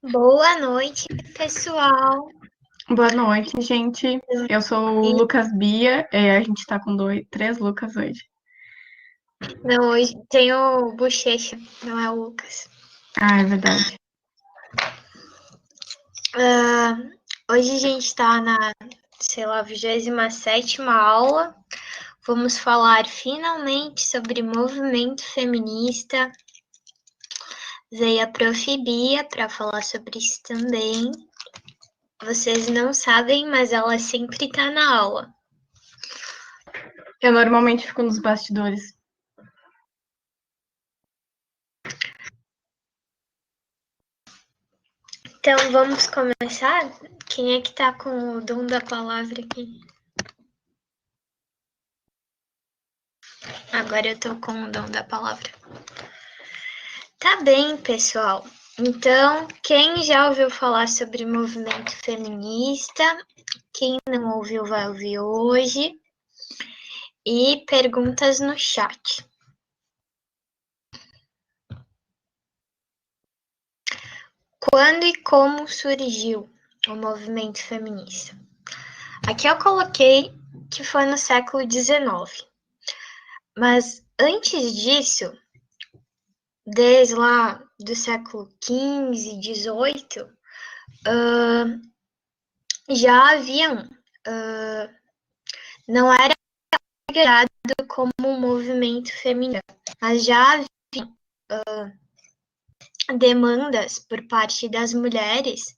Boa noite, pessoal. Boa noite, gente. Eu sou o Lucas Bia. A gente tá com três Lucas hoje. Não, hoje tem o Bochecha, não é o Lucas. Ah, é verdade. Hoje a gente está na, 27ª aula. Vamos falar finalmente sobre movimento feminista. Veio a Prof. Bia para falar sobre isso também. Vocês não sabem, mas ela sempre está na aula. Eu normalmente fico nos bastidores. Então vamos começar? Quem é que está com o dom da palavra aqui? Agora eu tô com o dom da palavra. Tá bem, pessoal. Então, quem já ouviu falar sobre movimento feminista? Quem não ouviu, vai ouvir hoje. E perguntas no chat. Quando e como surgiu o movimento feminista? Aqui eu coloquei que foi no século XIX. Mas antes disso, desde lá do século XV, XVIII, já haviam, não era considerado como um movimento feminino, mas já havia demandas por parte das mulheres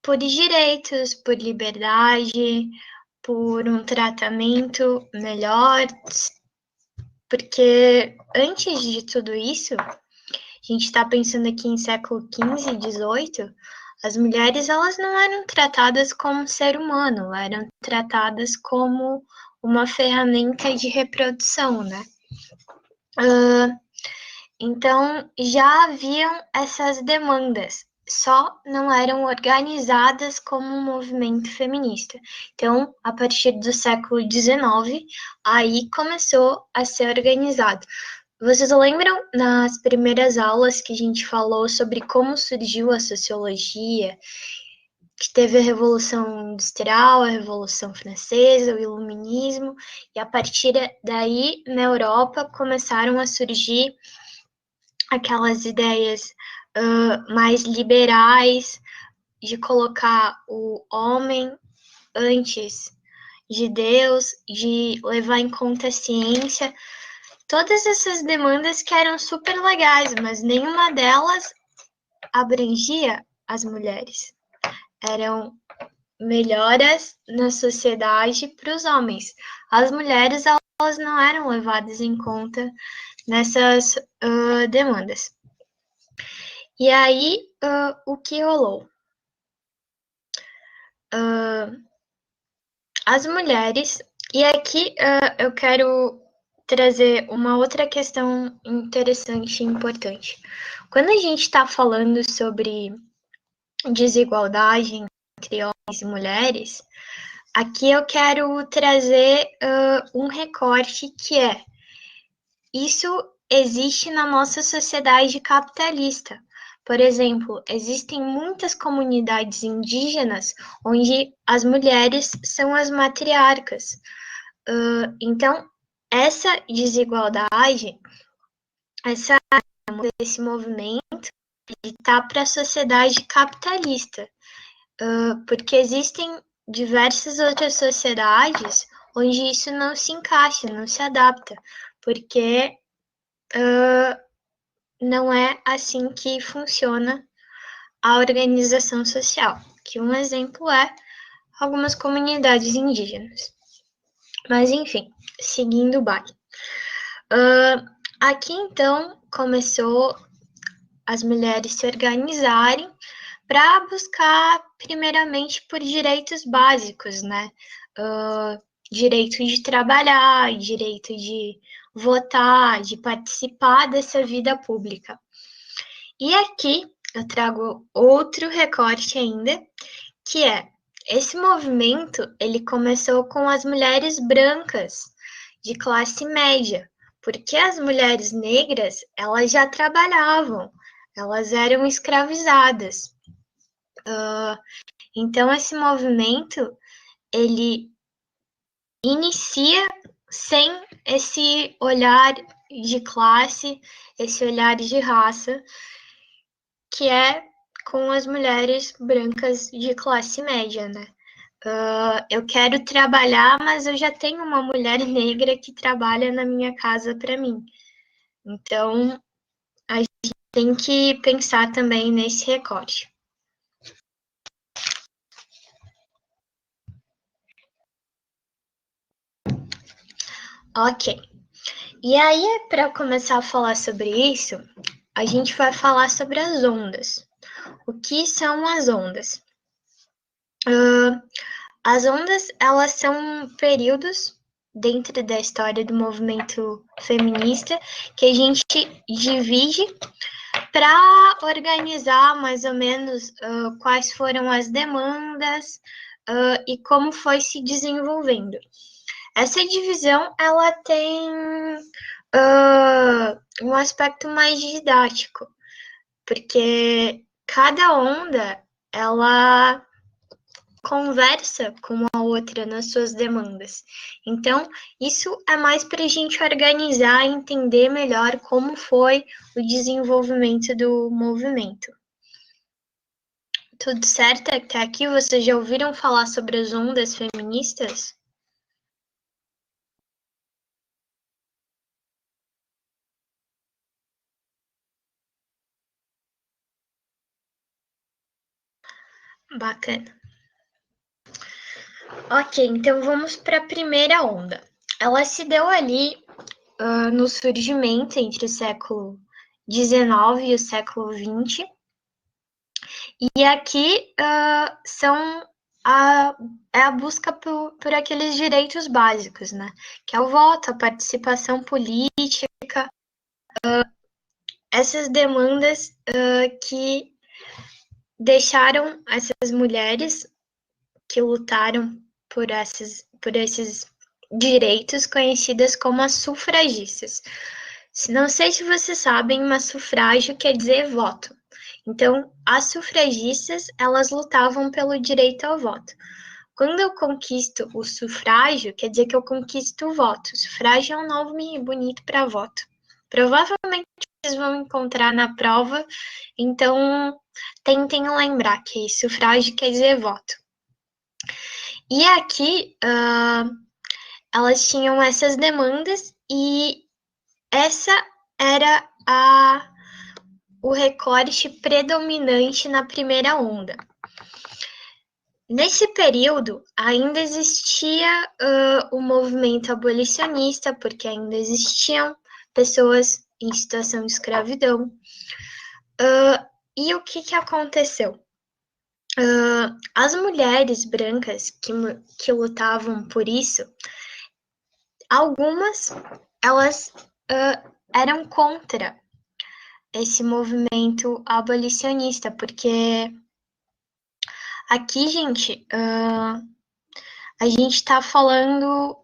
por direitos, por liberdade, por um tratamento melhor, porque antes de tudo isso, a gente está pensando aqui em século XV e XVIII, as mulheres elas não eram tratadas como ser humano, eram tratadas como uma ferramenta de reprodução, né? Então, já haviam essas demandas, só não eram organizadas como um movimento feminista. Então, a partir do século XIX, aí começou a ser organizado. Vocês lembram nas primeiras aulas que a gente falou sobre como surgiu a sociologia, que teve a Revolução Industrial, a Revolução Francesa, o Iluminismo, e a partir daí, na Europa, começaram a surgir aquelas ideias mais liberais de colocar o homem antes de Deus, de levar em conta a ciência, todas essas demandas que eram super legais, mas nenhuma delas abrangia as mulheres. Eram melhoras na sociedade para os homens. As mulheres elas não eram levadas em conta nessas demandas. E aí, o que rolou? As mulheres, e aqui eu quero trazer uma outra questão interessante e importante. Quando a gente está falando sobre desigualdade entre homens e mulheres, aqui eu quero trazer um recorte que é: isso existe na nossa sociedade capitalista. Por exemplo, existem muitas comunidades indígenas onde as mulheres são as matriarcas. Então, essa desigualdade, esse movimento, está para a sociedade capitalista, porque existem diversas outras sociedades onde isso não se encaixa, não se adapta, porque não é assim que funciona a organização social, que um exemplo é algumas comunidades indígenas. Mas enfim, seguindo o baile. Aqui então começou as mulheres se organizarem para buscar primeiramente por direitos básicos, né? Direito de trabalhar, direito de votar, de participar dessa vida pública. E aqui eu trago outro recorte ainda, que é: esse movimento ele começou com as mulheres brancas de classe média, porque as mulheres negras elas já trabalhavam, elas eram escravizadas. Então, esse movimento, ele inicia sem esse olhar de classe, esse olhar de raça, que é com as mulheres brancas de classe média, né? Eu quero trabalhar, mas eu já tenho uma mulher negra que trabalha na minha casa para mim. Então, a gente tem que pensar também nesse recorte. Ok. E aí, para começar a falar sobre isso, a gente vai falar sobre as ondas. O que são as ondas? As ondas, elas são períodos dentro da história do movimento feminista que a gente divide para organizar mais ou menos quais foram as demandas e como foi se desenvolvendo. Essa divisão, ela tem um aspecto mais didático, porque cada onda, ela conversa com a outra nas suas demandas. Então, isso é mais para a gente organizar e entender melhor como foi o desenvolvimento do movimento. Tudo certo até aqui? Vocês já ouviram falar sobre as ondas feministas? Bacana. Ok, então vamos para a primeira onda. Ela se deu ali no surgimento entre o século XIX e o século XX. E aqui é a busca por aqueles direitos básicos, né? Que é o voto, a participação política, essas demandas que deixaram essas mulheres que lutaram por esses direitos conhecidas como as sufragistas. Não sei se vocês sabem, mas sufrágio quer dizer voto. Então, as sufragistas, elas lutavam pelo direito ao voto. Quando eu conquisto o sufrágio, quer dizer que eu conquisto o voto. Sufrágio é um nome bonito para voto. Provavelmente vocês vão encontrar na prova, então tentem lembrar que sufrágio quer dizer voto. E aqui, elas tinham essas demandas e essa era o recorte predominante na primeira onda. Nesse período, ainda existia o movimento abolicionista, porque ainda existiam pessoas em situação de escravidão. E o que aconteceu? As mulheres brancas que lutavam por isso, algumas elas eram contra esse movimento abolicionista, porque aqui, gente, a gente está falando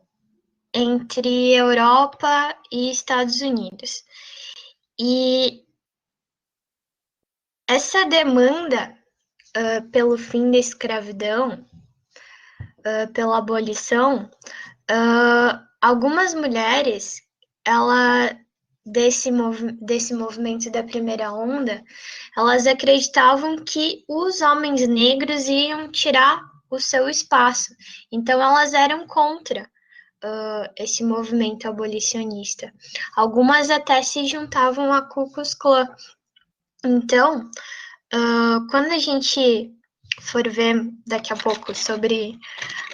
entre Europa e Estados Unidos. E essa demanda pelo fim da escravidão, pela abolição, algumas mulheres, desse movimento da primeira onda, elas acreditavam que os homens negros iam tirar o seu espaço. Então, elas eram contra esse movimento abolicionista. Algumas até se juntavam a Ku Klux Klan. Então, quando a gente for ver daqui a pouco sobre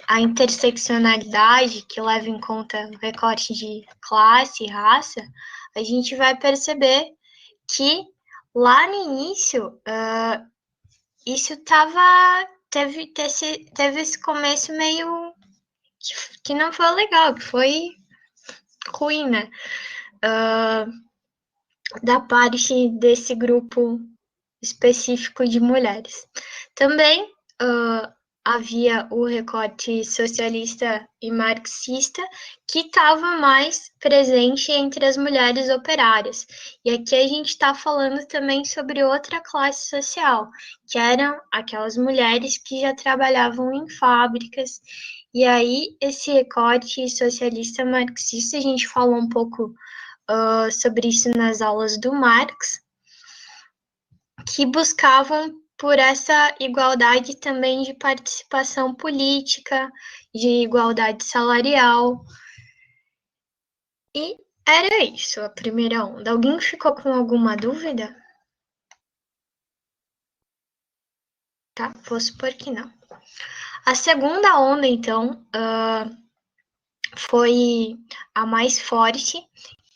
a interseccionalidade que leva em conta o recorte de classe e raça, a gente vai perceber que lá no início isso teve esse começo meio que não foi legal, que foi ruim, né? Da parte desse grupo específico de mulheres. Também havia o recorte socialista e marxista, que estava mais presente entre as mulheres operárias. E aqui a gente está falando também sobre outra classe social, que eram aquelas mulheres que já trabalhavam em fábricas. E aí, esse recorte socialista marxista, a gente falou um pouco sobre isso nas aulas do Marx, que buscavam por essa igualdade também de participação política, de igualdade salarial. E era isso, a primeira onda. Alguém ficou com alguma dúvida? Tá, vou supor que não. A segunda onda, então, foi a mais forte,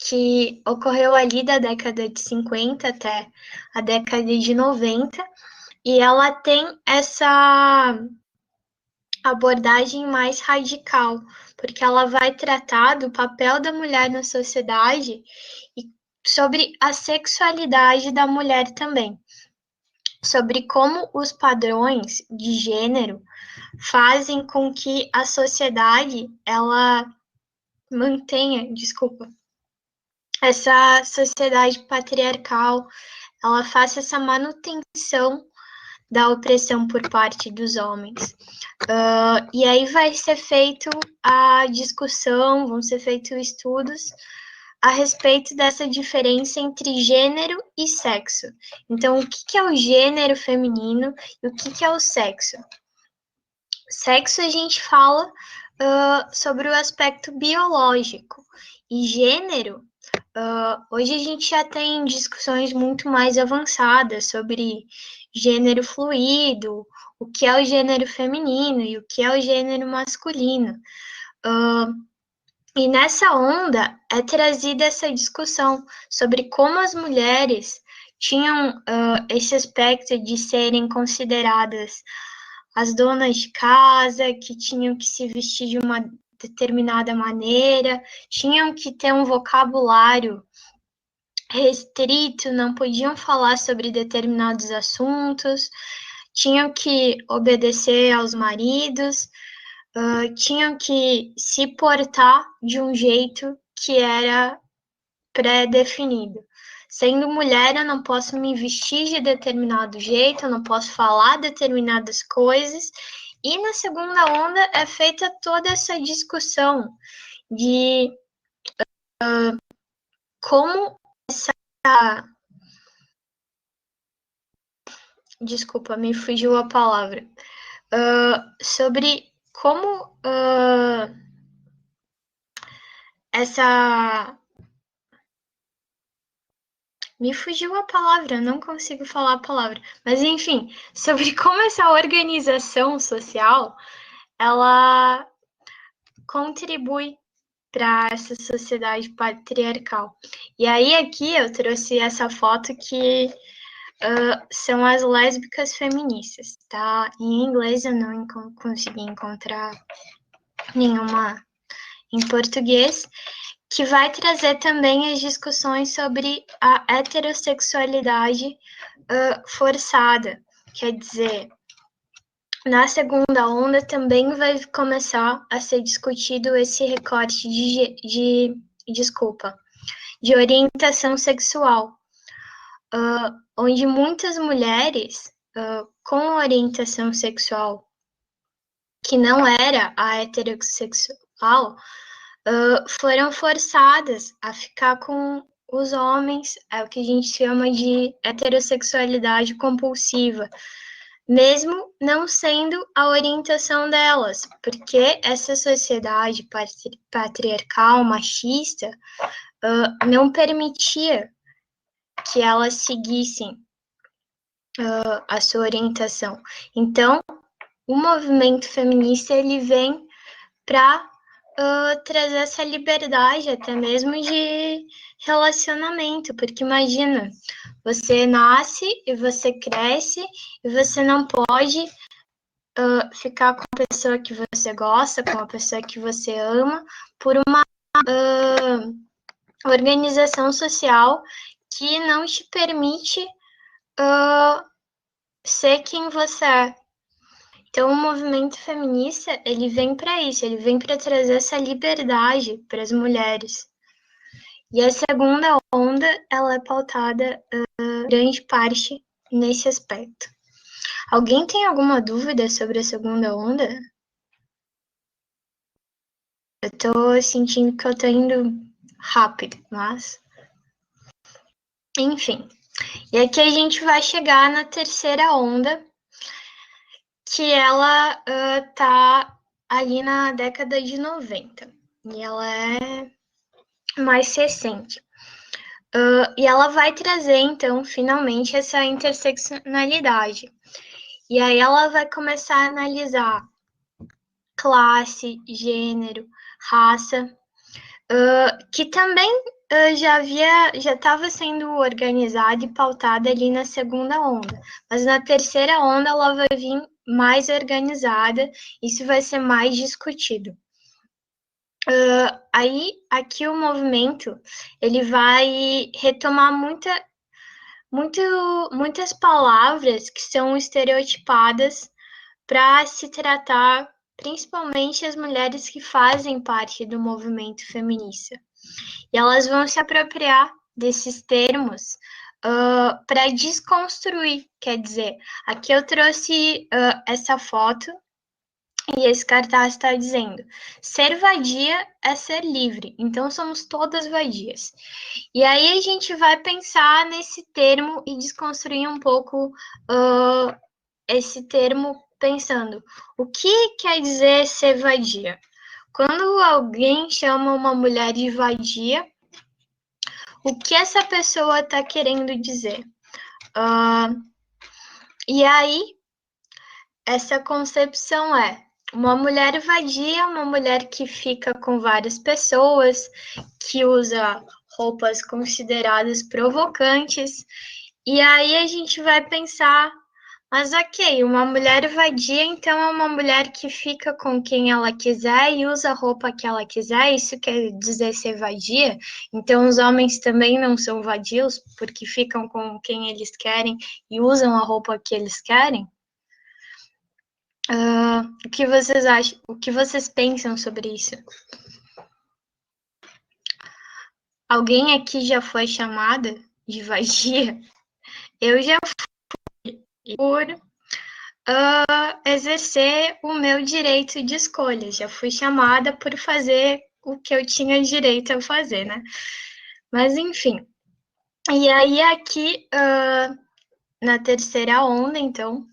que ocorreu ali da década de 50 até a década de 90, e ela tem essa abordagem mais radical, porque ela vai tratar do papel da mulher na sociedade e sobre a sexualidade da mulher também, sobre como os padrões de gênero fazem com que a sociedade ela mantenha, desculpa, essa sociedade patriarcal, ela faça essa manutenção da opressão por parte dos homens. E aí vai ser feito a discussão, vão ser feitos estudos a respeito dessa diferença entre gênero e sexo. Então, o que é o gênero feminino e o que é o sexo? Sexo a gente fala sobre o aspecto biológico, e gênero, hoje a gente já tem discussões muito mais avançadas sobre gênero fluido, o que é o gênero feminino e o que é o gênero masculino. E nessa onda é trazida essa discussão sobre como as mulheres tinham esse aspecto de serem consideradas as donas de casa, que tinham que se vestir de uma determinada maneira, tinham que ter um vocabulário restrito, não podiam falar sobre determinados assuntos, tinham que obedecer aos maridos, tinham que se portar de um jeito que era pré-definido. Sendo mulher, eu não posso me vestir de determinado jeito, eu não posso falar determinadas coisas. E na segunda onda é feita toda essa discussão de como essa. Desculpa, me fugiu a palavra. Sobre como essa. Me fugiu a palavra, não consigo falar a palavra. Mas, enfim, sobre como essa organização social, ela contribui para essa sociedade patriarcal. E aí, aqui, eu trouxe essa foto que são as lésbicas feministas, tá? Em inglês eu não consegui encontrar nenhuma em português, que vai trazer também as discussões sobre a heterossexualidade forçada. Quer dizer, na segunda onda também vai começar a ser discutido esse recorte de orientação sexual, onde muitas mulheres com orientação sexual que não era a heterossexual foram forçadas a ficar com os homens, é o que a gente chama de heterossexualidade compulsiva, mesmo não sendo a orientação delas, porque essa sociedade patriarcal, machista, não permitia que elas seguissem a sua orientação. Então, o movimento feminista ele vem para trazer essa liberdade até mesmo de relacionamento, porque imagina, você nasce e você cresce e você não pode ficar com a pessoa que você gosta, com a pessoa que você ama, por uma organização social que não te permite ser quem você é. Então, o movimento feminista, ele vem para isso, ele vem para trazer essa liberdade para as mulheres. E a segunda onda, ela é pautada, grande parte, nesse aspecto. Alguém tem alguma dúvida sobre a segunda onda? Eu tô sentindo que eu tô indo rápido, mas... Enfim. E aqui a gente vai chegar na terceira onda, que ela tá ali na década de 90. E ela é mais recente. E ela vai trazer, então, finalmente, essa interseccionalidade. E aí ela vai começar a analisar classe, gênero, raça, que também já estava sendo organizada e pautada ali na segunda onda. Mas na terceira onda ela vai vir mais organizada, isso vai ser mais discutido. Aí, aqui o movimento, ele vai retomar muitas palavras que são estereotipadas para se tratar principalmente as mulheres que fazem parte do movimento feminista. E elas vão se apropriar desses termos para desconstruir, quer dizer, aqui eu trouxe essa foto e esse cartaz está dizendo: ser vadia é ser livre, então somos todas vadias. E aí a gente vai pensar nesse termo e desconstruir um pouco esse termo, pensando o que quer dizer ser vadia. Quando alguém chama uma mulher de vadia, o que essa pessoa está querendo dizer? E aí, essa concepção é uma mulher vadia, uma mulher que fica com várias pessoas, que usa roupas consideradas provocantes, e aí a gente vai pensar, mas ok, uma mulher vadia, então é uma mulher que fica com quem ela quiser e usa a roupa que ela quiser, isso quer dizer ser vadia? Então os homens também não são vadios, porque ficam com quem eles querem e usam a roupa que eles querem? O que vocês acham? O que vocês pensam sobre isso? Alguém aqui já foi chamada de vadia? Eu já fui por exercer o meu direito de escolha. Já fui chamada por fazer o que eu tinha direito a fazer, né? Mas enfim. E aí aqui na terceira onda, então,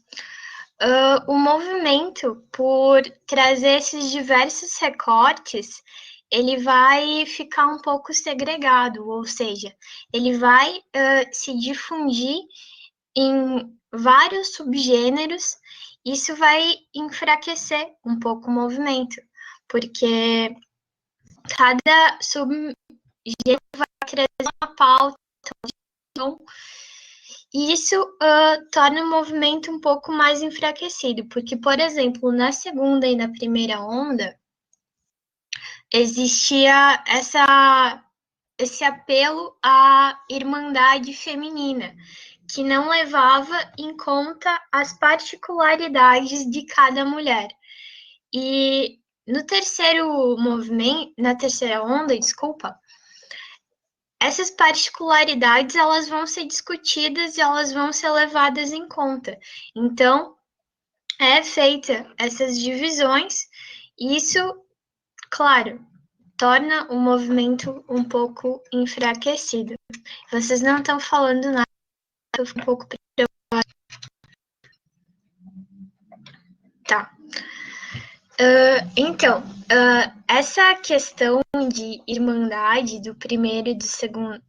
o movimento, por trazer esses diversos recortes, ele vai ficar um pouco segregado, ou seja, ele vai se difundir em vários subgêneros. Isso vai enfraquecer um pouco o movimento, porque cada subgênero vai trazer uma pauta, então, e isso torna o movimento um pouco mais enfraquecido, porque, por exemplo, na segunda e na primeira onda, existia esse apelo à irmandade feminina, que não levava em conta as particularidades de cada mulher. E no terceiro movimento, na terceira onda, desculpa, essas particularidades elas vão ser discutidas e elas vão ser levadas em conta. Então, é feita essas divisões, e isso, claro, torna o movimento um pouco enfraquecido. Vocês não estão falando nada, eu fico um pouco preocupada. Tá. Então, essa questão de irmandade do primeiro e do segundo,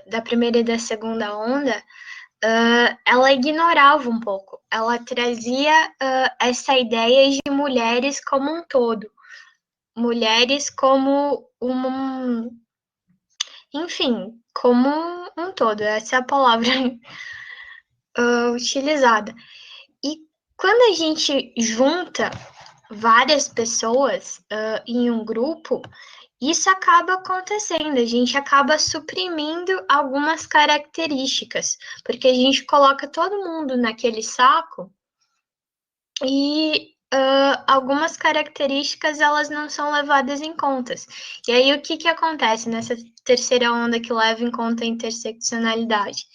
da primeira e da segunda onda, ela ignorava um pouco, ela trazia essa ideia de mulheres como um todo, mulheres como enfim, como um todo, essa é a palavra utilizada. E quando a gente junta várias pessoas em um grupo, isso acaba acontecendo, a gente acaba suprimindo algumas características, porque a gente coloca todo mundo naquele saco e algumas características elas não são levadas em conta. E aí o que acontece nessa terceira onda que leva em conta a interseccionalidade?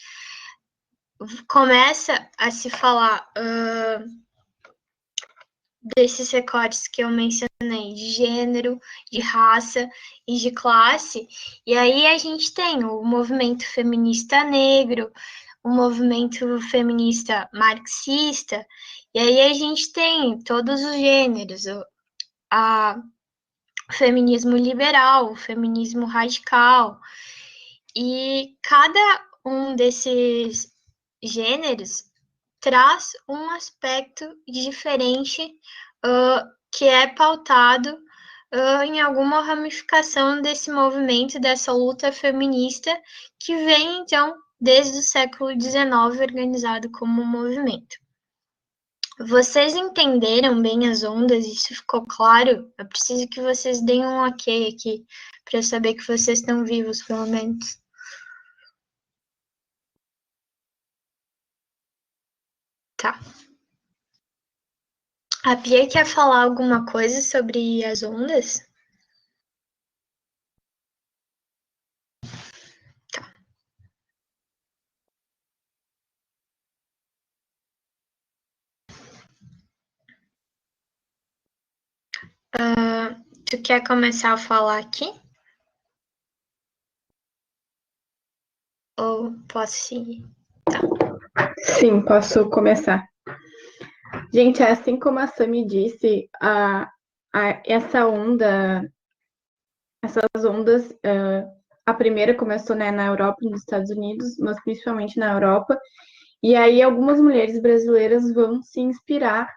Começa a se falar desses recortes que eu mencionei, de gênero, de raça e de classe, e aí a gente tem o movimento feminista negro, o movimento feminista marxista, e aí a gente tem todos os gêneros, o feminismo liberal, o feminismo radical, e cada um desses gêneros traz um aspecto diferente que é pautado em alguma ramificação desse movimento, dessa luta feminista, que vem, então, desde o século XIX, organizado como um movimento. Vocês entenderam bem as ondas? Isso ficou claro? Eu preciso que vocês deem um ok aqui, para eu saber que vocês estão vivos, pelo menos. Tá. A Pia quer falar alguma coisa sobre as ondas? Tu quer começar a falar aqui? Ou posso seguir? Tá. Sim, posso começar. Gente, assim como a Sami disse, essas ondas, a primeira começou, né, na Europa e nos Estados Unidos, mas principalmente na Europa, e aí algumas mulheres brasileiras vão se inspirar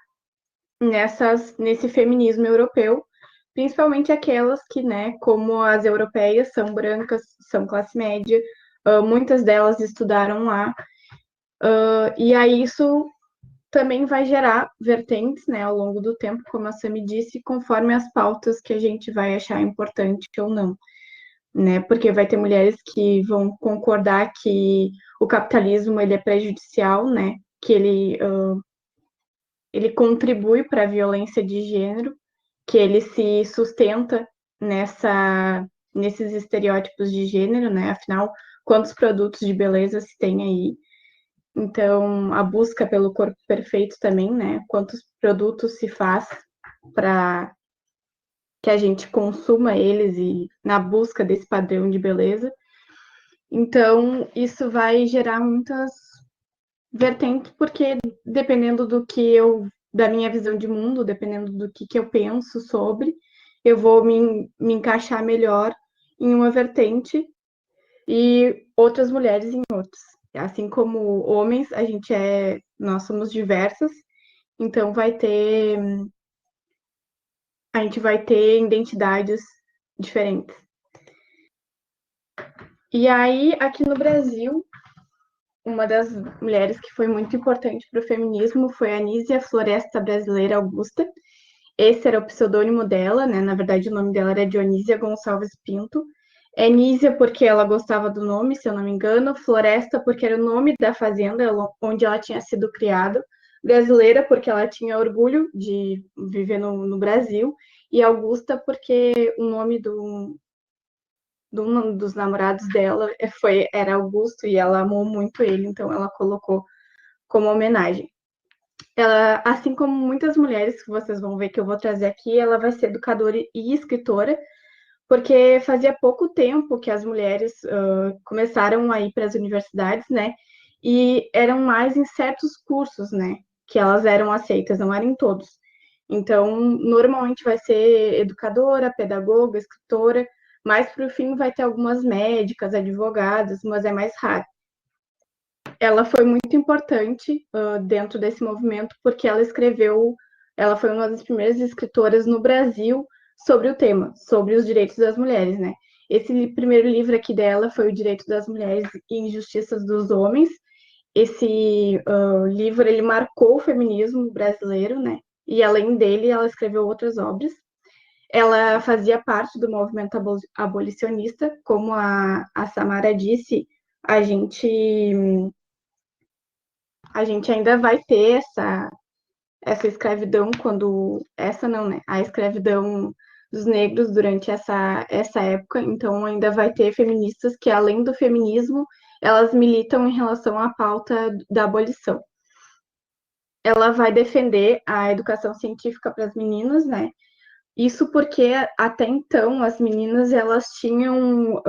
nesse feminismo europeu, principalmente aquelas que, né, como as europeias, são brancas, são classe média, muitas delas estudaram lá, e aí isso também vai gerar vertentes, né, ao longo do tempo, como a Sami disse, conforme as pautas que a gente vai achar importante ou não, né, porque vai ter mulheres que vão concordar que o capitalismo ele é prejudicial, né, que ele contribui para a violência de gênero, que ele se sustenta nesses estereótipos de gênero, né? Afinal, quantos produtos de beleza se tem aí? Então, a busca pelo corpo perfeito também, né? Quantos produtos se faz para que a gente consuma eles e na busca desse padrão de beleza. Então, isso vai gerar muitas vertentes, porque dependendo da minha visão de mundo, dependendo do que eu penso sobre, eu vou me encaixar melhor em uma vertente e outras mulheres em outras. Assim como homens, nós somos diversas, então a gente vai ter identidades diferentes. E aí, aqui no Brasil, uma das mulheres que foi muito importante para o feminismo foi a Anísia Floresta Brasileira Augusta. Esse era o pseudônimo dela, né? Na verdade, o nome dela era Dionísia Gonçalves Pinto. É Nísia porque ela gostava do nome, se eu não me engano. Floresta porque era o nome da fazenda onde ela tinha sido criada. Brasileira porque ela tinha orgulho de viver no Brasil. E Augusta porque o nome de um dos namorados dela era Augusto e ela amou muito ele, então ela colocou como homenagem. Ela, assim como muitas mulheres que vocês vão ver que eu vou trazer aqui, ela vai ser educadora e escritora, porque fazia pouco tempo que as mulheres começaram a ir para as universidades, né? E eram mais em certos cursos, né? Que elas eram aceitas, não eram em todos. Então, normalmente vai ser educadora, pedagoga, escritora, mas para o fim vai ter algumas médicas, advogadas, mas é mais raro. Ela foi muito importante dentro desse movimento, porque ela foi uma das primeiras escritoras no Brasil sobre o tema, sobre os direitos das mulheres, né? Esse primeiro livro aqui dela foi O Direito das Mulheres e Injustiças dos Homens. Esse livro, ele marcou o feminismo brasileiro, né? E além dele, ela escreveu outras obras. Ela fazia parte do movimento abolicionista, como a Samara disse, a gente ainda vai ter essa escravidão quando... Essa não, né? A escravidão dos negros durante essa época. Então, ainda vai ter feministas que, além do feminismo, elas militam em relação à pauta da abolição. Ela vai defender a educação científica para as meninas, né? Isso porque até então as meninas elas tinham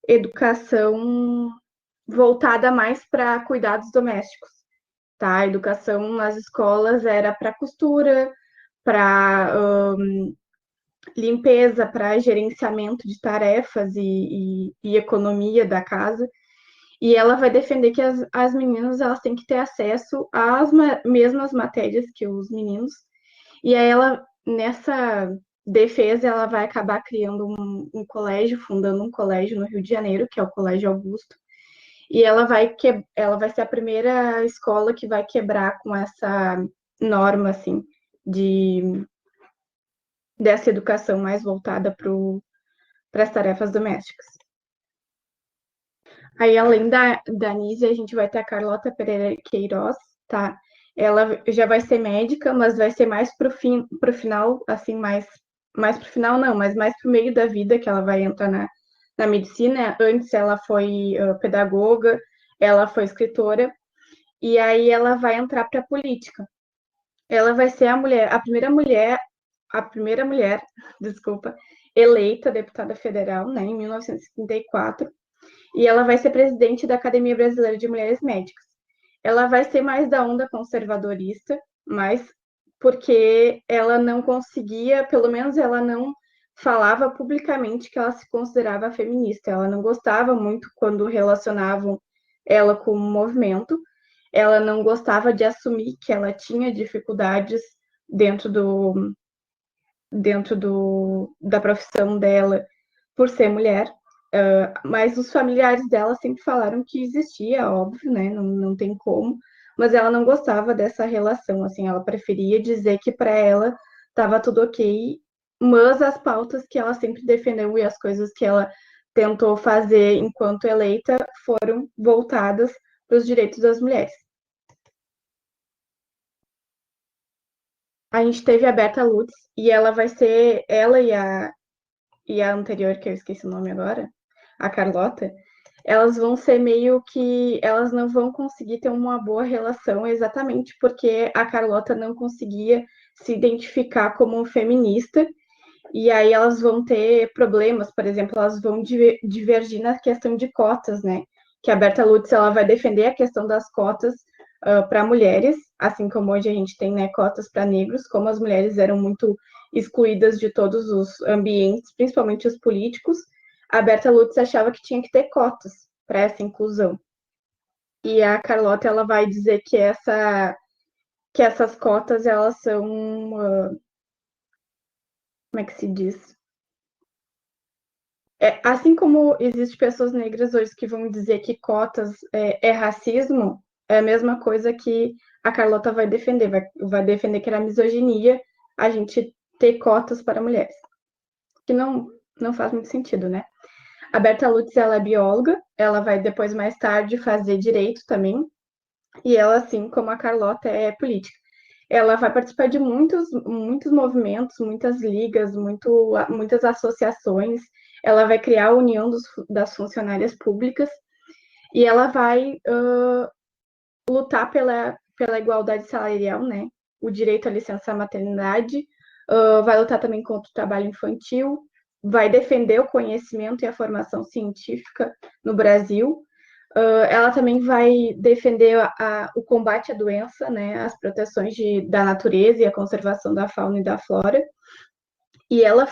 educação voltada mais para cuidados domésticos, tá? A educação nas escolas era para costura, para limpeza, para gerenciamento de tarefas e economia da casa. E ela vai defender que as meninas elas têm que ter acesso às mesmas matérias que os meninos. E aí ela, nessa defesa, ela vai acabar criando um colégio, fundando um colégio no Rio de Janeiro, que é o Colégio Augusto. E ela vai ser a primeira escola que vai quebrar com essa norma, assim, dessa educação mais voltada para as tarefas domésticas. Aí, além da Nízia, a gente vai ter a Carlota Pereira Queiroz, tá? Ela já vai ser médica, mas vai ser mais pro final, assim, mais pro final não, mas mais pro meio da vida que ela vai entrar na medicina. Antes ela foi pedagoga, ela foi escritora, e aí ela vai entrar para a política. Ela vai ser a primeira mulher, desculpa, eleita deputada federal, né, em 1934, e ela vai ser presidente da Academia Brasileira de Mulheres Médicas. Ela vai ser mais da onda conservadorista, mas porque ela não conseguia, pelo menos ela não falava publicamente que ela se considerava feminista. Ela não gostava muito quando relacionavam ela com o movimento. Ela não gostava de assumir que ela tinha dificuldades dentro da profissão dela por ser mulher. Mas os familiares dela sempre falaram que existia, óbvio, né? Não tem como. Mas ela não gostava dessa relação, assim, ela preferia dizer que para ela estava tudo ok, mas as pautas que ela sempre defendeu e as coisas que ela tentou fazer enquanto eleita foram voltadas para os direitos das mulheres. A gente teve a Berta Lutz, e ela vai ser, ela e a anterior, que eu esqueci o nome agora, a Carlota, elas vão ser meio que. Elas não vão conseguir ter uma boa relação exatamente porque a Carlota não conseguia se identificar como feminista. E aí elas vão ter problemas, por exemplo, elas vão divergir na questão de cotas, né? Que a Berta Lutz ela vai defender a questão das cotas para mulheres, assim como hoje a gente tem, né, cotas para negros, como as mulheres eram muito excluídas de todos os ambientes, principalmente os políticos, a Berta Lutz achava que tinha que ter cotas para essa inclusão. E a Carlota ela vai dizer que essas cotas elas são como é que se diz? Assim como existem pessoas negras hoje que vão dizer que cotas é racismo, é a mesma coisa que a Carlota vai defender, vai defender que era misoginia a gente ter cotas para mulheres. Que não faz muito sentido, né? A Berta Lutz, ela é bióloga, ela vai depois, mais tarde, fazer direito também, e ela, assim como a Carlota, é política. Ela vai participar de muitos movimentos, muitas ligas, muitas associações, ela vai criar a União das Funcionárias Públicas, e ela vai lutar pela igualdade salarial, né? O direito à licença maternidade, vai lutar também contra o trabalho infantil, vai defender o conhecimento e a formação científica no Brasil. Ela também vai defender o combate à doença, né, as proteções da natureza e a conservação da fauna e da flora. E ela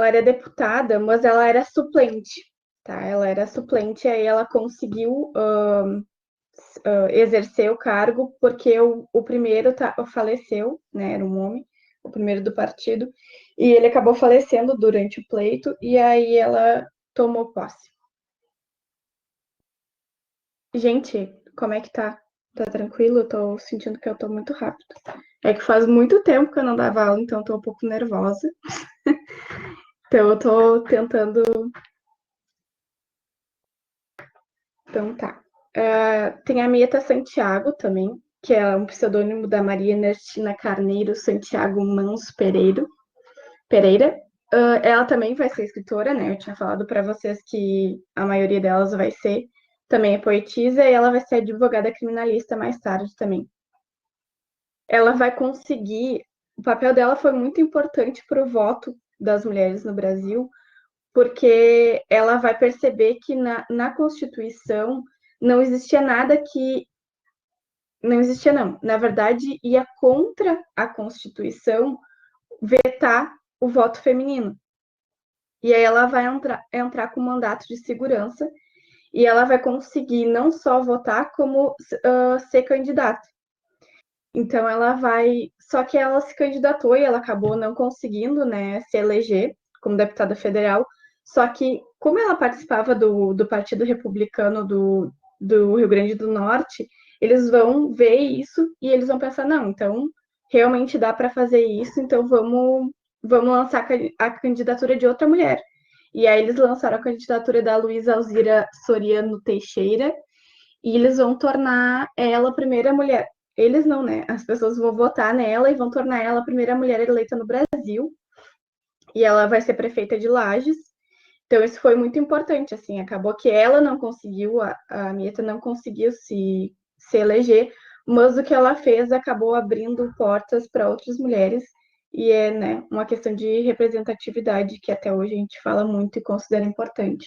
era deputada, mas ela era suplente, tá? Ela era suplente, aí ela conseguiu exercer o cargo porque o primeiro faleceu, né? Era um homem, o primeiro do partido, e ele acabou falecendo durante o pleito, e aí ela tomou posse. Gente, como é que tá? Tá tranquilo? Eu tô sentindo que eu tô muito rápido. É que faz muito tempo que eu não dava aula, então eu tô um pouco nervosa. Então eu tô tentando. Então tá. Tem a Mieta Santiago também, que é um pseudônimo da Maria Ernestina Carneiro Santiago Manso Pereira. Ela também vai ser escritora, né? Eu tinha falado para vocês que a maioria delas vai ser. Também é poetisa e ela vai ser advogada criminalista mais tarde também. Ela vai conseguir. O papel dela foi muito importante para o voto das mulheres no Brasil, porque ela vai perceber que na Constituição não existia nada que. Não existia, não. Na verdade, ia contra a Constituição vetar o voto feminino. E aí ela vai entrar com mandato de segurança e ela vai conseguir não só votar, como ser candidata. Então ela vai. Só que ela se candidatou e ela acabou não conseguindo, né, se eleger como deputada federal. Só que, como ela participava do Partido Republicano do Rio Grande do Norte, eles vão ver isso e eles vão pensar: não, então realmente dá para fazer isso, então vamos lançar a candidatura de outra mulher. E aí eles lançaram a candidatura da Luísa Alzira Soriano Teixeira e eles vão tornar ela a primeira mulher. Eles não, né? As pessoas vão votar nela e vão tornar ela a primeira mulher eleita no Brasil. E ela vai ser prefeita de Lages. Então isso foi muito importante, assim. Acabou que ela não conseguiu, a Mieta não conseguiu se eleger, mas o que ela fez acabou abrindo portas para outras mulheres. E é, né, uma questão de representatividade que até hoje a gente fala muito e considera importante.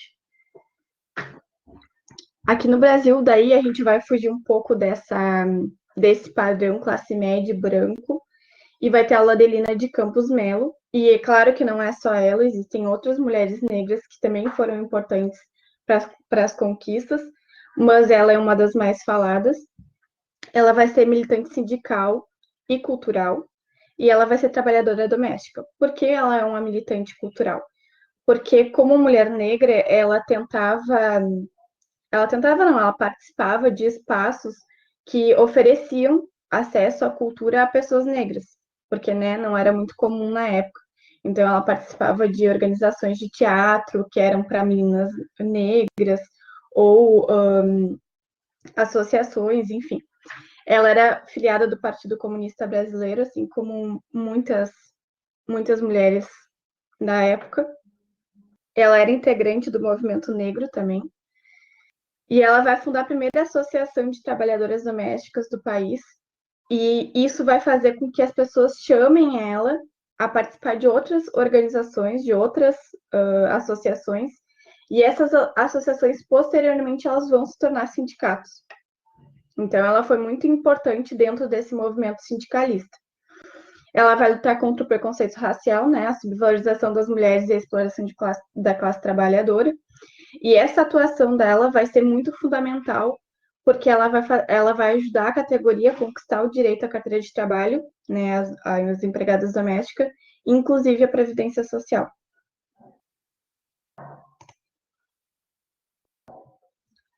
Aqui no Brasil, daí a gente vai fugir um pouco desse padrão classe média branco e vai ter a Ladelina de Campos Melo. E é claro que não é só ela, existem outras mulheres negras que também foram importantes para as conquistas, mas ela é uma das mais faladas. Ela vai ser militante sindical e cultural, e ela vai ser trabalhadora doméstica. Por que ela é uma militante cultural? Porque, como mulher negra, ela participava de espaços que ofereciam acesso à cultura a pessoas negras, porque, né, não era muito comum na época. Então, ela participava de organizações de teatro que eram para meninas negras, ou associações, enfim. Ela era filiada do Partido Comunista Brasileiro, assim como muitas mulheres da época. Ela era integrante do movimento negro também. E ela vai fundar a primeira associação de trabalhadoras domésticas do país. E isso vai fazer com que as pessoas chamem ela a participar de outras organizações, de outras associações. E essas associações, posteriormente, elas vão se tornar sindicatos. Então, ela foi muito importante dentro desse movimento sindicalista. Ela vai lutar contra o preconceito racial, né, a subvalorização das mulheres e a exploração da classe trabalhadora. E essa atuação dela vai ser muito fundamental, porque ela vai ajudar a categoria a conquistar o direito à carteira de trabalho, né, as empregadas domésticas, inclusive a previdência social.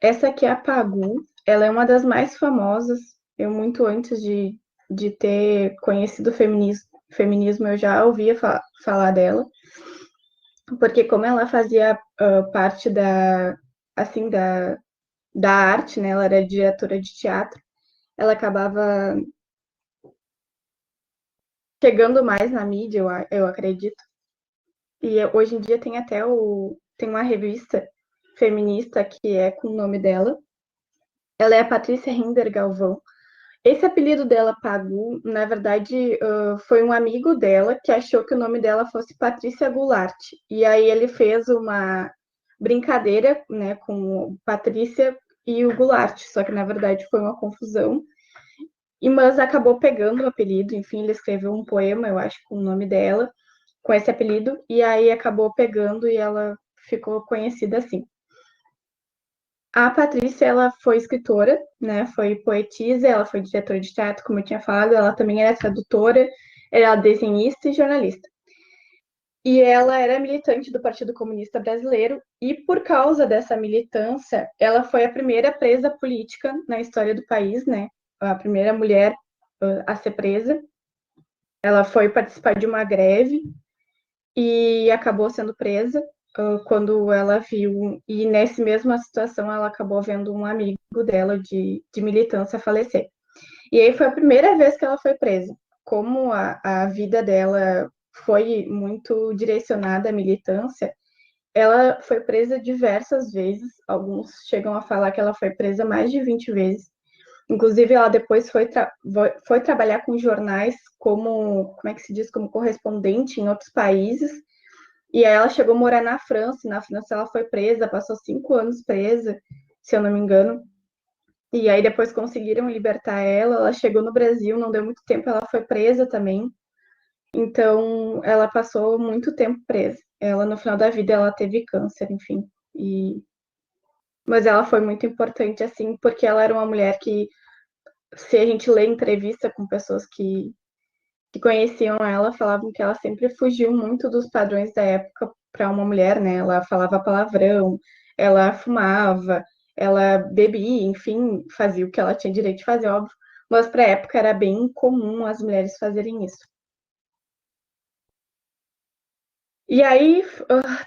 Essa aqui é a Pagu, ela é uma das mais famosas. Eu, muito antes de ter conhecido o feminismo, eu já ouvia falar dela, porque como ela fazia parte assim, da arte, né, ela era diretora de teatro, ela acabava chegando mais na mídia, eu acredito. E hoje em dia tem uma revista feminista que é com o nome dela. Ela é a Patrícia Hinder Galvão. Esse apelido dela, Pagu, na verdade, foi um amigo dela que achou que o nome dela fosse Patrícia Goulart. E aí ele fez uma brincadeira, né, com Patrícia e o Goulart, só que na verdade foi uma confusão. Mas acabou pegando o apelido, enfim, ele escreveu um poema, eu acho, com o nome dela, com esse apelido, e aí acabou pegando e ela ficou conhecida assim. A Patrícia, ela foi escritora, né, foi poetisa, ela foi diretora de teatro, como eu tinha falado, ela também era tradutora, era desenhista e jornalista. E ela era militante do Partido Comunista Brasileiro, e por causa dessa militância, ela foi a primeira presa política na história do país, né, a primeira mulher a ser presa. Ela foi participar de uma greve e acabou sendo presa. quando ela viu, e nessa mesma situação ela acabou vendo um amigo dela de militância falecer. E aí foi a primeira vez que ela foi presa. Como a vida dela foi muito direcionada à militância, ela foi presa diversas vezes. Alguns chegam a falar que ela foi presa mais de 20 vezes. Inclusive, ela depois foi trabalhar com jornais como é que se diz, como correspondente em outros países. E aí ela chegou a morar na França. E na França ela foi presa, passou 5 anos presa, se eu não me engano. E aí depois conseguiram libertar ela. Ela chegou no Brasil, não deu muito tempo, ela foi presa também. Então, ela passou muito tempo presa. Ela, no final da vida, ela teve câncer, enfim. Mas ela foi muito importante, assim, porque ela era uma mulher que, se a gente lê entrevista com pessoas que conheciam ela, falavam que ela sempre fugiu muito dos padrões da época para uma mulher, né? Ela falava palavrão, ela fumava, ela bebia, enfim, fazia o que ela tinha direito de fazer, óbvio. Mas para a época era bem comum as mulheres fazerem isso. E aí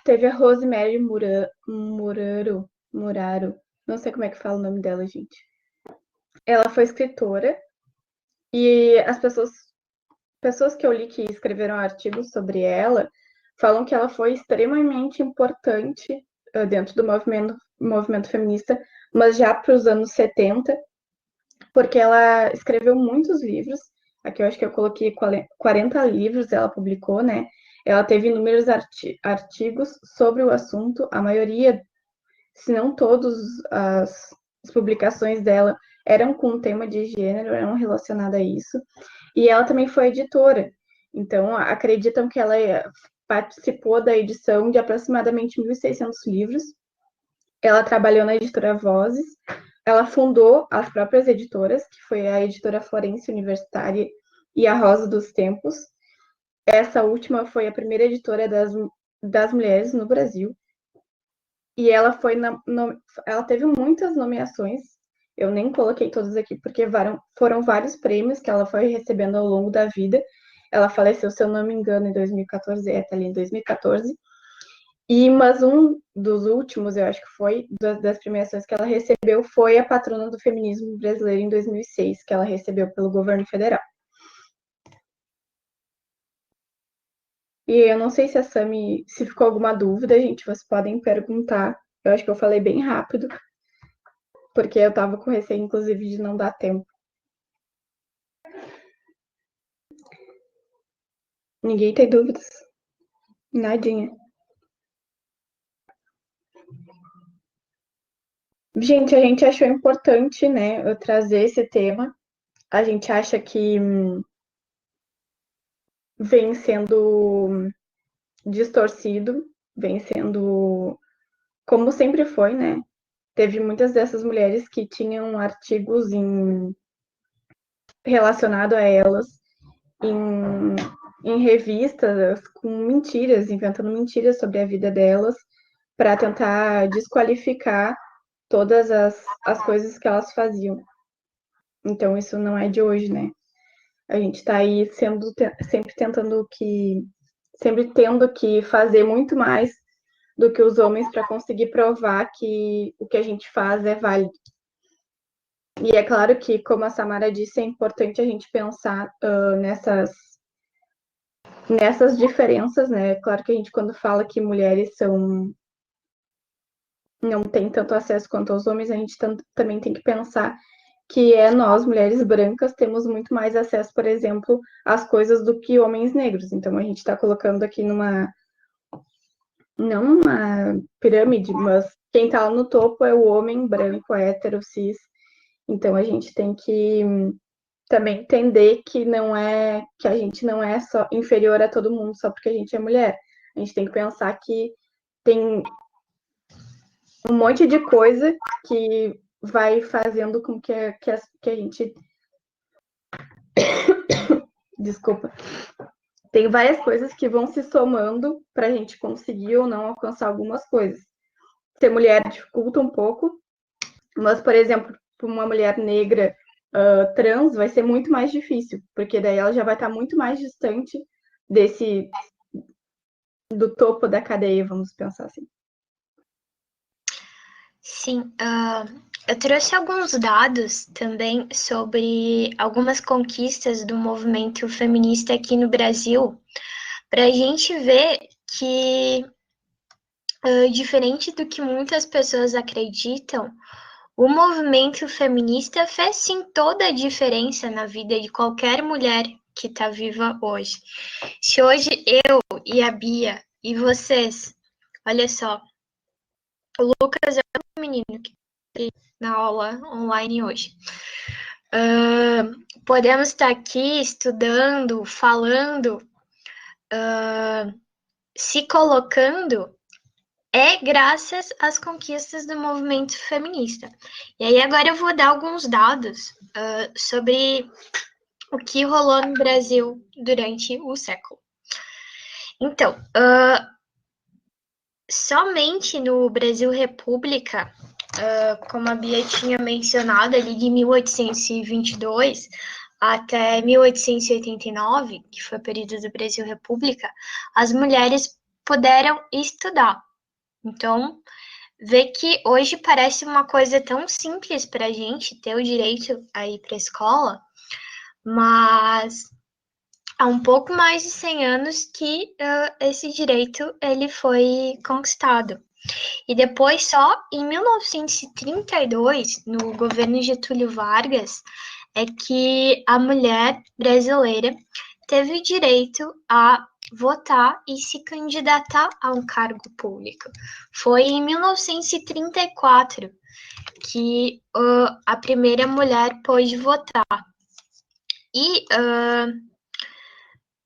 teve a Rosemary Muraro, não sei como é que fala o nome dela, gente. Ela foi escritora e as pessoas que eu li que escreveram artigos sobre ela falam que ela foi extremamente importante dentro do movimento feminista, mas já para os anos 70, porque ela escreveu muitos livros. Aqui eu acho que eu coloquei 40 livros ela publicou, né? Ela teve inúmeros artigos sobre o assunto, a maioria, se não todas as publicações dela eram com o tema de gênero, eram relacionadas a isso. E ela também foi editora. Então, acreditam que ela participou da edição de aproximadamente 1.600 livros. Ela trabalhou na editora Vozes. Ela fundou as próprias editoras, que foi a editora Florência Universitária e a Rosa dos Tempos. Essa última foi a primeira editora das mulheres no Brasil. E ela ela teve muitas nomeações. Eu nem coloquei todos aqui, porque foram vários prêmios que ela foi recebendo ao longo da vida. Ela faleceu, se eu não me engano, em 2014, tá ali em 2014. Mas um dos últimos, eu acho que foi, das premiações que ela recebeu, foi a patrona do feminismo brasileiro em 2006, que ela recebeu pelo governo federal. E eu não sei se a Sami, se ficou alguma dúvida, gente, vocês podem perguntar. Eu acho que eu falei bem rápido, porque eu tava com receio, inclusive, de não dar tempo. Ninguém tem dúvidas? Nadinha. Gente, a gente achou importante, né, eu trazer esse tema. A gente acha que vem sendo distorcido, vem sendo como sempre foi, né? Teve muitas dessas mulheres que tinham artigos relacionado a elas em revistas com mentiras, inventando mentiras sobre a vida delas para tentar desqualificar todas as coisas que elas faziam. Então, isso não é de hoje, né? A gente está aí sempre sempre tendo que fazer muito mais do que os homens para conseguir provar que o que a gente faz é válido. E é claro que, como a Samara disse, é importante a gente pensar nessas diferenças, né? É claro que a gente, quando fala que mulheres não têm tanto acesso quanto os homens, a gente também tem que pensar que nós, mulheres brancas, temos muito mais acesso, por exemplo, às coisas do que homens negros. Então, a gente está colocando aqui não numa pirâmide, mas quem está lá no topo é o homem branco, hétero, cis. Então, a gente tem que também entender que a gente não é só inferior a todo mundo só porque a gente é mulher. A gente tem que pensar que tem um monte de coisa que vai fazendo com que a gente. Desculpa. Tem várias coisas que vão se somando para a gente conseguir ou não alcançar algumas coisas. Ser mulher dificulta um pouco, mas, por exemplo, para uma mulher negra trans vai ser muito mais difícil, porque daí ela já vai estar muito mais distante desse do topo da cadeia, vamos pensar assim. Sim, eu trouxe alguns dados também sobre algumas conquistas do movimento feminista aqui no Brasil, para a gente ver que, diferente do que muitas pessoas acreditam, o movimento feminista fez sim toda a diferença na vida de qualquer mulher que está viva hoje. Se hoje eu e a Bia e vocês, olha só, o Lucas é o menino que na aula online hoje. Podemos estar aqui estudando, falando, se colocando, graças às conquistas do movimento feminista. E aí agora eu vou dar alguns dados sobre o que rolou no Brasil durante o século. Então, somente no Brasil República, como a Bia tinha mencionado, ali de 1822 até 1889, que foi o período do Brasil República, as mulheres puderam estudar. Então, ver que hoje parece uma coisa tão simples para a gente ter o direito a ir para a escola, mas há um pouco mais de 100 anos que esse direito ele foi conquistado. E depois, só em 1932, no governo Getúlio Vargas, é que a mulher brasileira teve direito a votar e se candidatar a um cargo público. Foi em 1934 que a primeira mulher pôde votar. E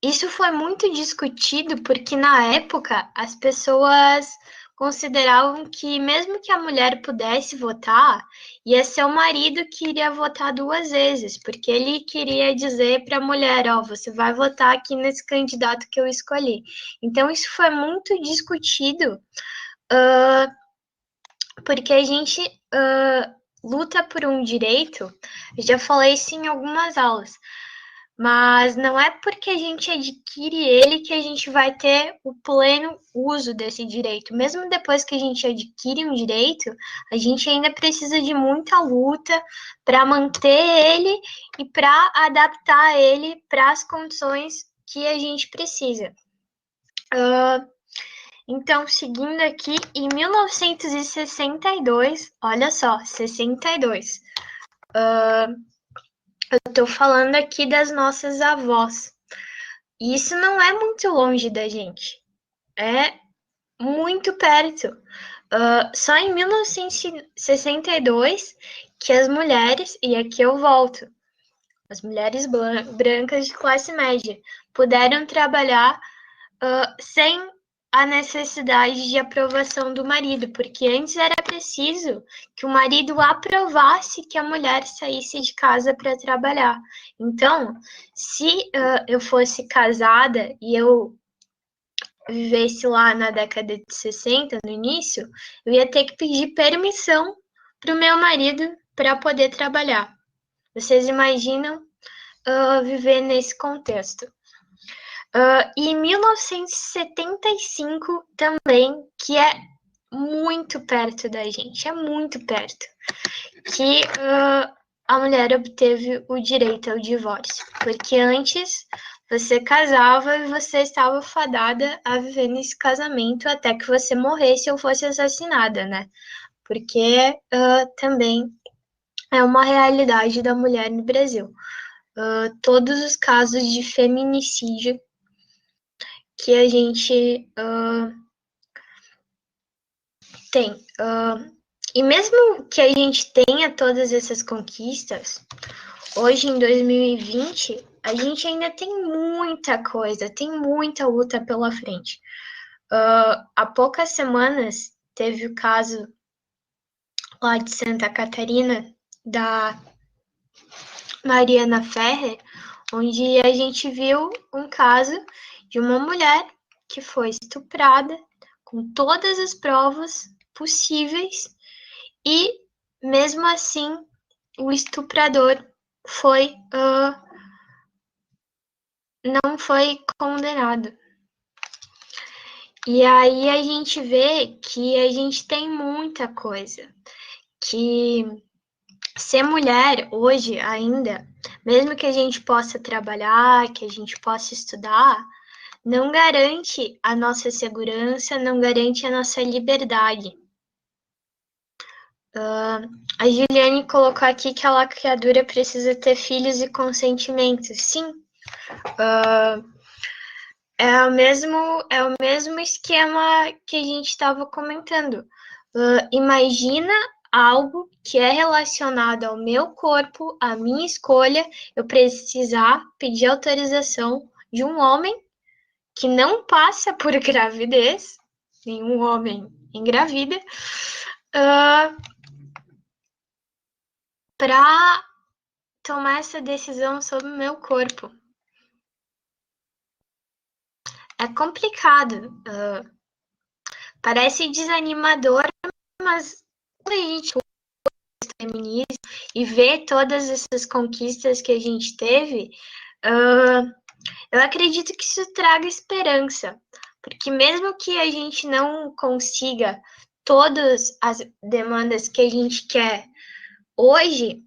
isso foi muito discutido porque, na época, as pessoas consideravam que, mesmo que a mulher pudesse votar, ia ser o marido que iria votar 2 vezes, porque ele queria dizer para a mulher: ó, você vai votar aqui nesse candidato que eu escolhi. Então, isso foi muito discutido, porque a gente luta por um direito, eu já falei isso em algumas aulas, mas não é porque a gente adquire ele que a gente vai ter o pleno uso desse direito. Mesmo depois que a gente adquire um direito, a gente ainda precisa de muita luta para manter ele e para adaptar ele para as condições que a gente precisa. Então, seguindo aqui, em 1962, olha só, 62, eu estou falando aqui das nossas avós. E isso não é muito longe da gente. É muito perto. Só em 1962 que as mulheres, e aqui eu volto, as mulheres brancas de classe média, puderam trabalhar sem a necessidade de aprovação do marido, porque antes era preciso que o marido aprovasse que a mulher saísse de casa para trabalhar. Então, se eu fosse casada e eu vivesse lá na década de 60, no início, eu ia ter que pedir permissão para o meu marido para poder trabalhar. Vocês imaginam viver nesse contexto? E em 1975 também, que é muito perto da gente, é muito perto, que a mulher obteve o direito ao divórcio, porque antes você casava e você estava fadada a viver nesse casamento até que você morresse ou fosse assassinada, né? Porque também é uma realidade da mulher no Brasil. Todos os casos de feminicídio que a gente tem. E mesmo que a gente tenha todas essas conquistas, hoje em 2020, a gente ainda tem muita coisa, tem muita luta pela frente. Há poucas semanas teve o caso lá de Santa Catarina, da Mariana Ferrer, onde a gente viu um caso de uma mulher que foi estuprada com todas as provas possíveis e, mesmo assim, o estuprador não foi condenado. E aí a gente vê que a gente tem muita coisa, que ser mulher hoje ainda, mesmo que a gente possa trabalhar, que a gente possa estudar, não garante a nossa segurança, não garante a nossa liberdade. A Juliane colocou aqui que a lacradora precisa ter filhos e consentimento. Sim, é o mesmo esquema que a gente estava comentando. Imagina algo que é relacionado ao meu corpo, à minha escolha, eu precisar pedir autorização de um homem que não passa por gravidez, nenhum homem engravida, para tomar essa decisão sobre o meu corpo. É complicado. Parece desanimador, mas quando a gente feminismo e vê todas essas conquistas que a gente teve, eu acredito que isso traga esperança, porque mesmo que a gente não consiga todas as demandas que a gente quer hoje,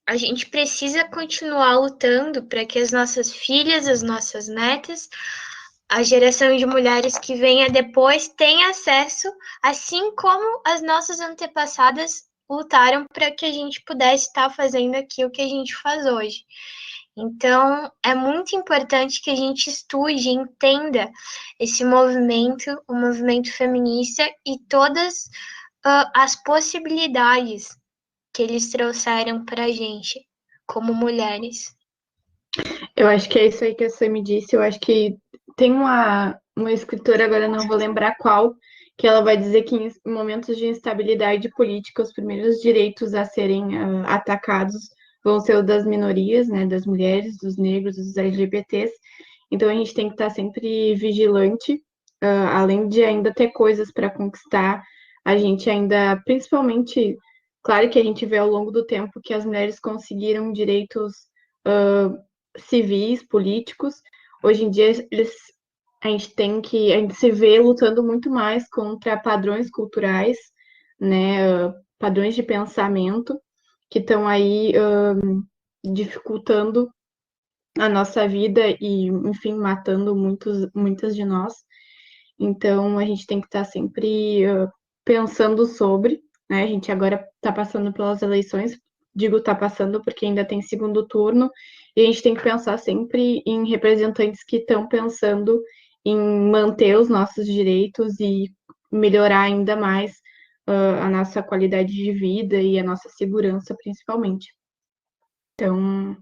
a gente precisa continuar lutando para que as nossas filhas, as nossas netas, a geração de mulheres que venha depois tenha acesso, assim como as nossas antepassadas lutaram para que a gente pudesse estar fazendo aqui o que a gente faz hoje. Então, é muito importante que a gente estude e entenda esse movimento, o movimento feminista e todas as possibilidades que eles trouxeram para a gente, como mulheres. Eu acho que é isso aí que a Sam me disse. Eu acho que tem uma escritora, agora não vou lembrar qual, que ela vai dizer que em momentos de instabilidade política, os primeiros direitos a serem atacados vão ser os das minorias, né, das mulheres, dos negros, dos LGBTs. Então a gente tem que estar sempre vigilante, além de ainda ter coisas para conquistar, a gente ainda, principalmente, claro que a gente vê ao longo do tempo que as mulheres conseguiram direitos civis, políticos. Hoje em dia, a gente se vê lutando muito mais contra padrões culturais, né, padrões de pensamento que estão aí dificultando a nossa vida e, enfim, matando muitas de nós. Então, a gente tem que estar sempre pensando sobre, né? A gente agora está passando pelas eleições, digo está passando porque ainda tem segundo turno, e a gente tem que pensar sempre em representantes que estão pensando em manter os nossos direitos e melhorar ainda mais a nossa qualidade de vida e a nossa segurança, principalmente. Então,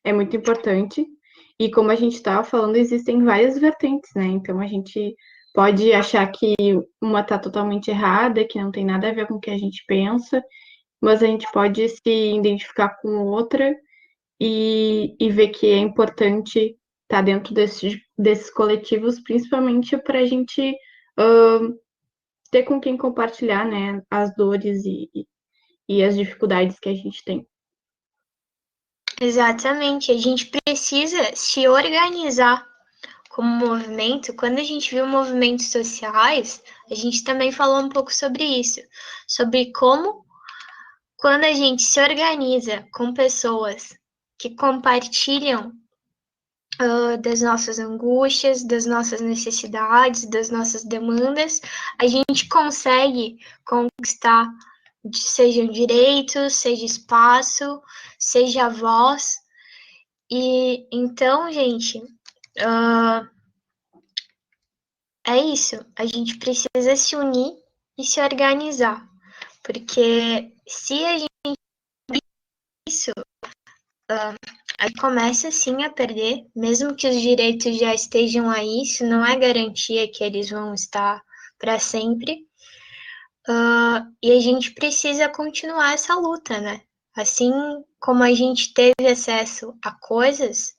é muito importante. E como a gente estava falando, existem várias vertentes, né? Então a gente pode achar que uma está totalmente errada, que não tem nada a ver com o que a gente pensa, mas a gente pode se identificar com outra e ver que é importante estar dentro desses coletivos, principalmente para a gente ter com quem compartilhar, né, as dores e as dificuldades que a gente tem. Exatamente, a gente precisa se organizar como movimento. Quando a gente viu movimentos sociais, a gente também falou um pouco sobre isso, sobre como, quando a gente se organiza com pessoas que compartilham das nossas angústias, das nossas necessidades, das nossas demandas, a gente consegue conquistar, sejam direitos, seja espaço, seja voz. E então, gente, é isso. A gente precisa se unir e se organizar, porque se a gente isso, aí começa sim a perder, mesmo que os direitos já estejam aí, isso não é garantia que eles vão estar para sempre. E a gente precisa continuar essa luta, né? Assim como a gente teve acesso a coisas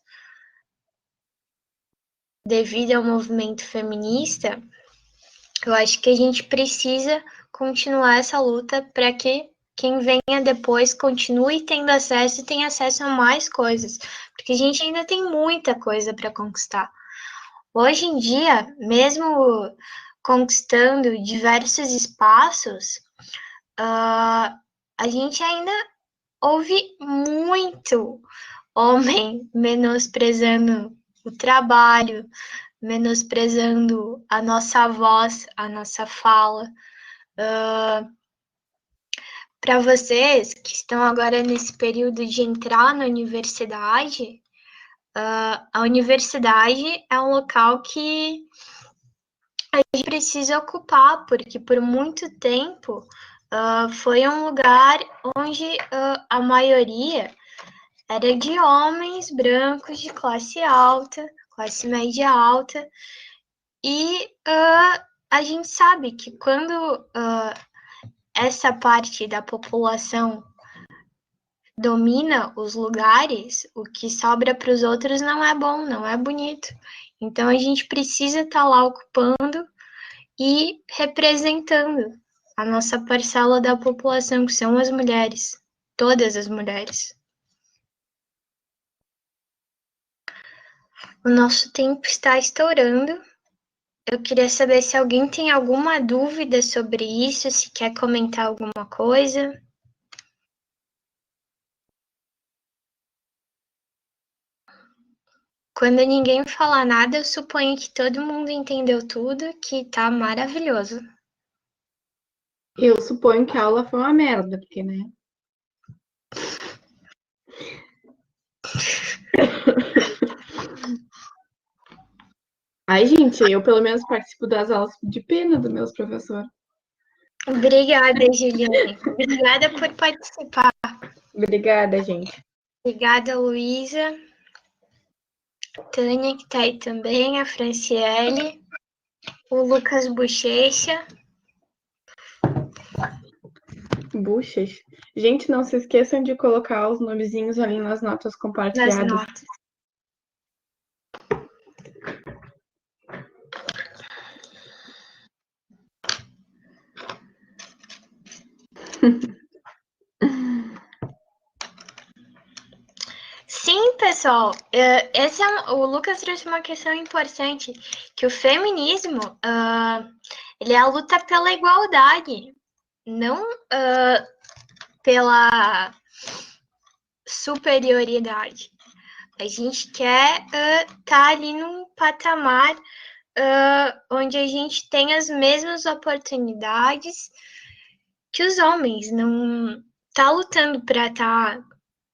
devido ao movimento feminista, eu acho que a gente precisa continuar essa luta para que quem venha depois continue tendo acesso e tenha acesso a mais coisas, porque a gente ainda tem muita coisa para conquistar. Hoje em dia, mesmo conquistando diversos espaços, a gente ainda ouve muito homem menosprezando o trabalho, menosprezando a nossa voz, a nossa fala. Para vocês que estão agora nesse período de entrar na universidade, a universidade é um local que a gente precisa ocupar, porque por muito tempo foi um lugar onde a maioria era de homens brancos de classe alta, classe média alta, e a gente sabe que quando essa parte da população domina os lugares, o que sobra para os outros não é bom, não é bonito. Então a gente precisa estar lá ocupando e representando a nossa parcela da população, que são as mulheres, todas as mulheres. O nosso tempo está estourando. Eu queria saber se alguém tem alguma dúvida sobre isso, se quer comentar alguma coisa. Quando ninguém fala nada, eu suponho que todo mundo entendeu tudo, que tá maravilhoso. Eu suponho que a aula foi uma merda, porque, né? Ai, gente, eu pelo menos participo das aulas de pena dos meus professores. Obrigada, Juliane. Obrigada por participar. Obrigada, gente. Obrigada, Luísa. Tânia, que tá aí também, a Franciele, o Lucas Bochecha. Buchas. Gente, não se esqueçam de colocar os nomezinhos ali nas notas compartilhadas. Das notas. Sim, pessoal, o Lucas trouxe uma questão importante, que o feminismo, ele é a luta pela igualdade, não pela superioridade. A gente quer estar ali num patamar onde a gente tem as mesmas oportunidades que os homens, não tá lutando para estar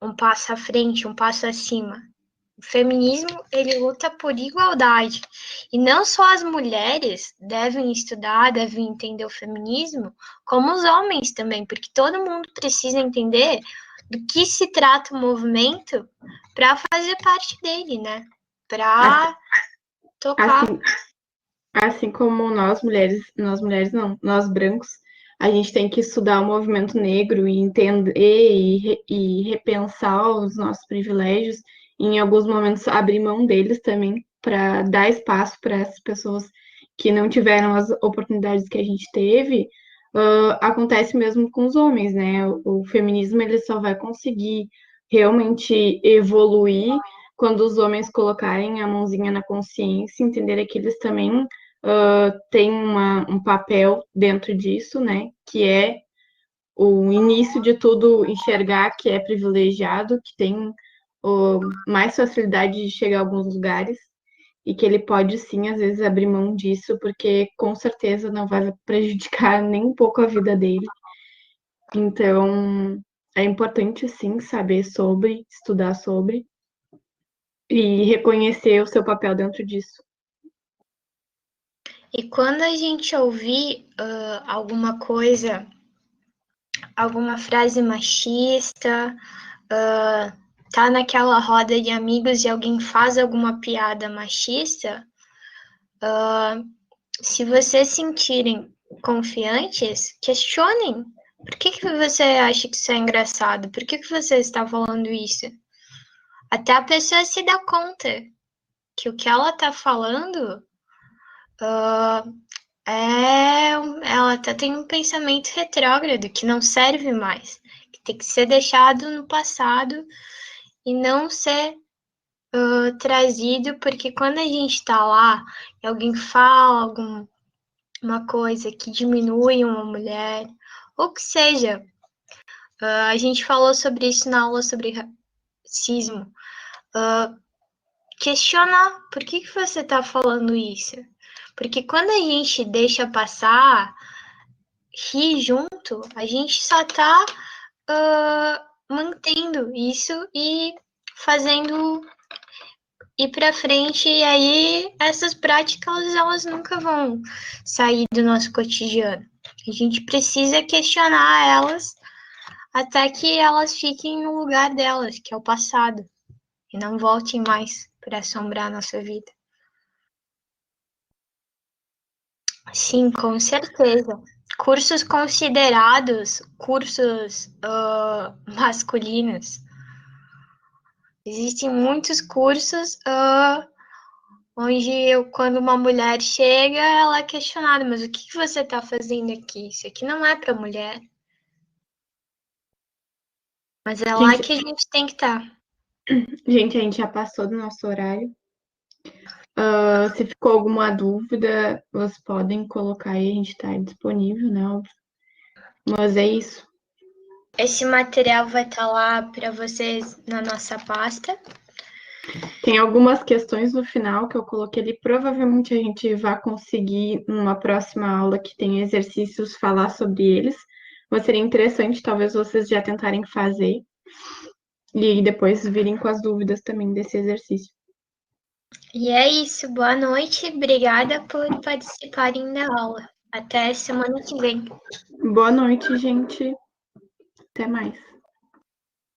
um passo à frente, um passo acima. O feminismo, ele luta por igualdade. E não só as mulheres devem estudar, devem entender o feminismo, como os homens também, porque todo mundo precisa entender do que se trata o movimento para fazer parte dele, né? Para tocar. Assim como nós mulheres não, nós brancos, a gente tem que estudar o movimento negro e entender e repensar os nossos privilégios, e em alguns momentos abrir mão deles também, para dar espaço para essas pessoas que não tiveram as oportunidades que a gente teve. Acontece mesmo com os homens, né? O feminismo ele só vai conseguir realmente evoluir quando os homens colocarem a mãozinha na consciência, entenderem que eles também tem um papel dentro disso, né? Que é o início de tudo enxergar que é privilegiado, que tem mais facilidade de chegar a alguns lugares e que ele pode sim, às vezes, abrir mão disso, porque com certeza não vai prejudicar nem um pouco a vida dele. Então, é importante sim saber sobre, estudar sobre e reconhecer o seu papel dentro disso. E quando a gente ouvir alguma coisa, alguma frase machista, tá naquela roda de amigos e alguém faz alguma piada machista, se vocês sentirem confiantes, questionem. Por que você acha que isso é engraçado? Por que você está falando isso? Até a pessoa se dá conta que o que ela está falando ela tem um pensamento retrógrado que não serve mais, que tem que ser deixado no passado e não ser trazido, porque quando a gente está lá e alguém fala uma coisa que diminui uma mulher, ou que seja. A gente falou sobre isso na aula sobre racismo. Questiona por que você está falando isso. Porque quando a gente deixa passar, ri junto, a gente só está mantendo isso e fazendo ir para frente, e aí essas práticas elas nunca vão sair do nosso cotidiano. A gente precisa questionar elas até que elas fiquem no lugar delas, que é o passado, e não voltem mais para assombrar a nossa vida. Sim, com certeza. Cursos considerados cursos masculinos. Existem muitos cursos onde quando uma mulher chega, ela é questionada, mas o que você está fazendo aqui? Isso aqui não é para mulher. Mas é lá que a gente tem que estar. Gente, a gente já passou do nosso horário. Se ficou alguma dúvida, vocês podem colocar aí, a gente está disponível, né? Óbvio. Mas é isso. Esse material vai estar lá para vocês na nossa pasta. Tem algumas questões no final que eu coloquei ali. Provavelmente a gente vai conseguir, numa próxima aula que tem exercícios, falar sobre eles. Mas seria interessante, talvez, vocês já tentarem fazer. E depois virem com as dúvidas também desse exercício. E é isso. Boa noite. Obrigada por participarem da aula. Até semana que vem. Boa noite, gente. Até mais.